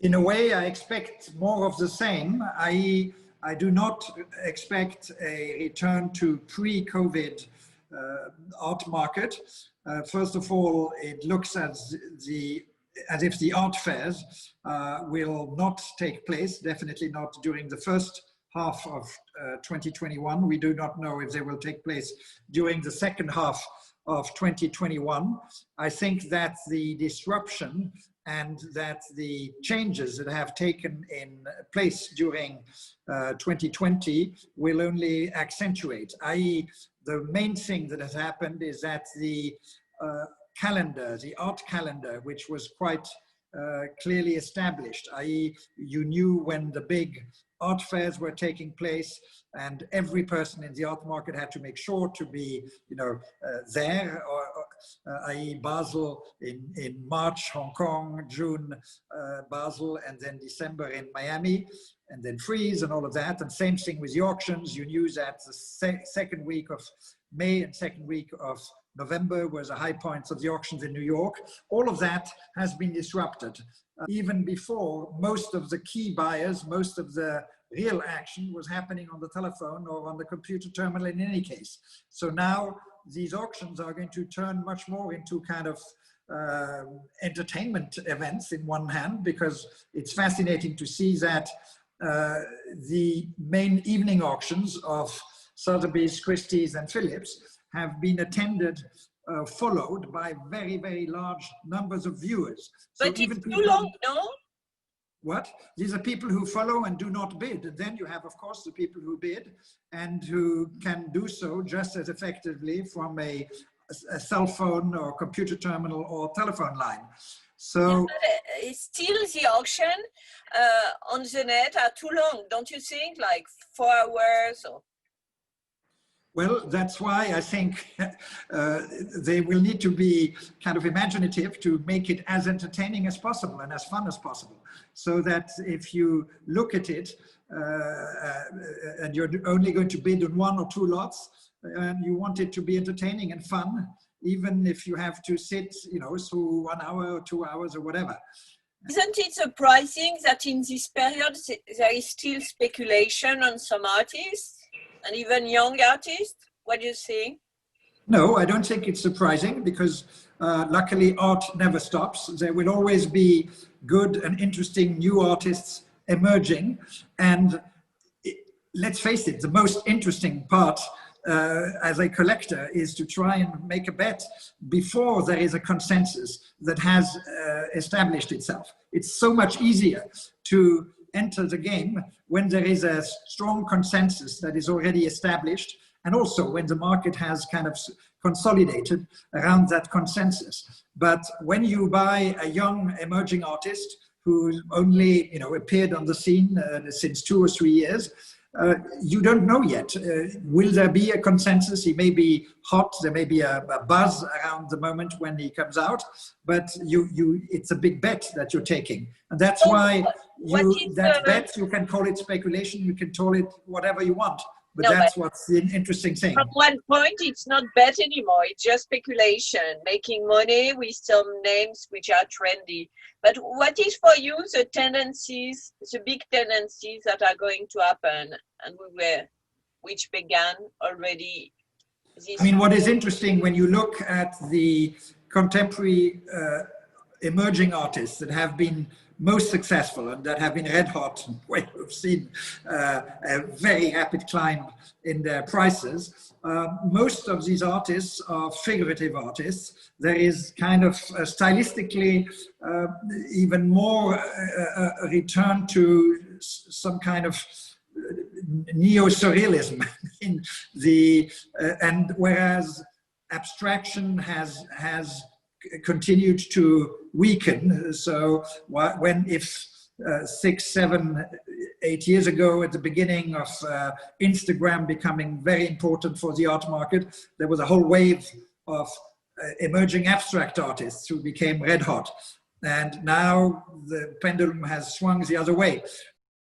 In a way, I expect more of the same, i.e., I do not expect a return to pre-COVID art market. First of all, it looks as if the art fairs will not take place, definitely not during the first half of 2021. We do not know if they will take place during the second half of 2021. I think that the disruption and that the changes that have taken in place during 2020 will only accentuate, i.e. the main thing that has happened is that the calendar, the art calendar, which was quite clearly established, i.e. you knew when the big art fairs were taking place, and every person in the art market had to make sure to be, there, i.e. Basel in March, Hong Kong, June, Basel, and then December in Miami, and then freeze and all of that. And same thing with the auctions. You knew that the second week of May and second week of November was a high point of the auctions in New York. All of that has been disrupted. Even before, most of the key buyers, most of the real action was happening on the telephone or on the computer terminal in any case. So now these auctions are going to turn much more into kind of entertainment events in one hand, because it's fascinating to see that the main evening auctions of Sotheby's, Christie's and Phillips have been attended, followed by very, very large numbers of viewers. So but it's too long, no? What? These are people who follow and do not bid. And then you have, of course, the people who bid and who can do so just as effectively from a cell phone or computer terminal or telephone line. So yeah, still the auction on the net are too long, don't you think? Like 4 hours or... Well, that's why I think they will need to be kind of imaginative to make it as entertaining as possible and as fun as possible. So that if you look at it and you're only going to bid on 1 or 2 lots, and you want it to be entertaining and fun, even if you have to sit, through 1 hour or 2 hours or whatever. Isn't it surprising that in this period there is still speculation on some artists? And even young artists? What do you think? No, I don't think it's surprising, because luckily art never stops. There will always be good and interesting new artists emerging. And let's face it, the most interesting part as a collector is to try and make a bet before there is a consensus that has established itself. It's so much easier to enter the game when there is a strong consensus that is already established, and also when the market has kind of consolidated around that consensus. But when you buy a young emerging artist who only appeared on the scene since 2 or 3 years, you don't know yet. Will there be a consensus? He may be hot, there may be a buzz around the moment when he comes out, but it's a big bet that you're taking. And that's why that bet, you can call it speculation, you can call it whatever you want, but no, that's what's the interesting thing. At one point, it's not bet anymore, it's just speculation, making money with some names which are trendy. But what is for you the tendencies, the big tendencies that are going to happen, and which began already this I mean, what is interesting when you look at the contemporary emerging artists that have been most successful and that have been red hot, where we've seen a very rapid climb in their prices, most of these artists are figurative artists. There is kind of stylistically even more a return to some kind of neo-surrealism in the and whereas abstraction has continued to weaken. So if 6, 7, 8 years ago, at the beginning of Instagram becoming very important for the art market, there was a whole wave of emerging abstract artists who became red hot. And now the pendulum has swung the other way.